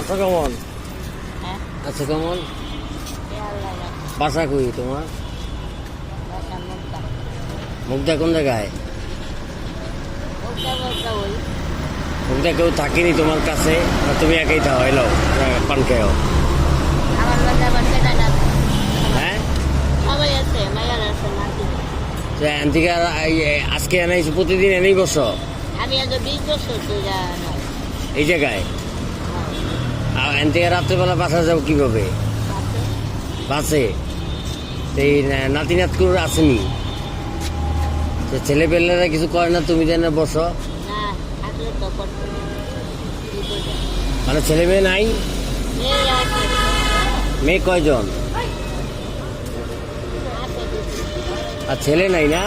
আছো কেমন? হ্যাঁ আছো কেমন? আল্লাহ বাসা কই তোমার? বাসা মুক্তা মুগদা কোন জায়গায়? মুক্তা বলতে ওই মুগদা কেউ থাকেনি তোমার কাছে না তুমি একাই থাও? এলো পান খেয়েও। আমার বাজে আমার সেটা না হ্যাঁ সবাই আছে মায়ার আছে নাতি এন থেকে আজকে এনেই প্রতিদিন এনেই বসো আমি আজ 20 বছর ধরে নাই এই জায়গায়? আর এন থেকে রাত্রেবেলা বাসা যাও কিভাবে? বাসে? এই নাতি নাতকুর আসেনি? তো ছেলে পেলেরা কিছু করে না, তুমি যেন বসো? না থাকলে তো করতে কি করবে মানে ছেলে মেয়ে নাই? এই আছে মেয়ে কয়জন? আছে দিদি আর ছেলে নাই না?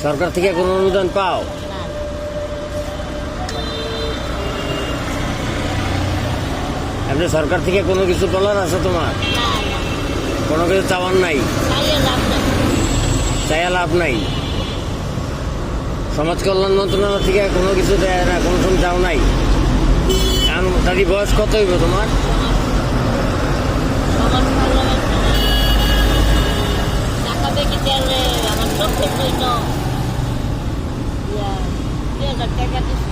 সরকার থেকে কোনো অনুদান পাও? না এমনি সরকার থেকে কোনো কিছু বলার আছে তোমার? না না কোনো কিছু চাওয়ার নাই? চাইলে লাভ নেই চাইয়া লাভ নাই? সমাজ কল্যাণ মন্ত্রণালয় থেকে কোনো কিছু দেয় না, কোনো সময় চাও নাই? কারণ দাদি বয়স কত হইব তোমার? সবার ভালো টাকা বেশি দিলে আমার চোখের জন্য 2000 টাকা দিচ্ছে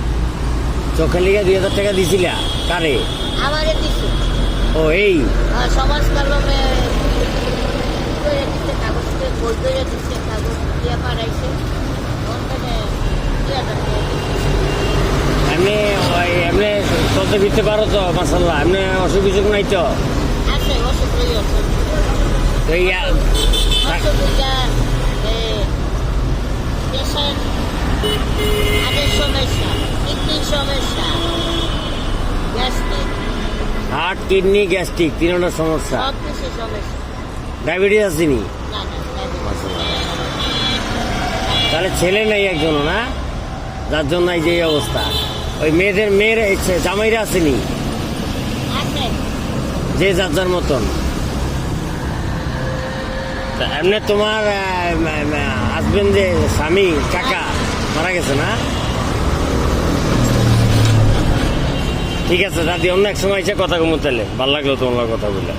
চোখের লিগে 2000 টাকা দিছিলা? কারে? আমারে দিচ্ছে ও এই সমাজ কলমে করে দিচ্ছে কাগজ বই করে দিচ্ছে কাগজ দিয়ে পাঠাইছে এমনি এমনি চলতে ফিরতে পারো তো? মাসাল্লাহ এমনি অসুখ বিসুখ নাই তো? আছে অসুখ আছে তো হার্টের সমস্যা কিডনির সমস্যা গ্যাস্ট্রিক হার্ট কিডনি গ্যাস্ট্রিক তিনটা সমস্যা? সব কিছু সমস্যা ডায়াবেটিস আসেনি? না না মাশাআল্লাহ। তাহলে ছেলে নেই একজনও না, যার জন্য এই যে এই অবস্থা? ওই মেয়ের জামাইরা আসেনি? আছে যে যার যার মতন। তা এমনি তোমার হাজবেন্ড যে স্বামী কাকা মারা গেছে না? ঠিক আছে দাদি, অন্য এক সময় এসে কথা কমু, তাহলে ভালো লাগলো তোমার কথা বলে।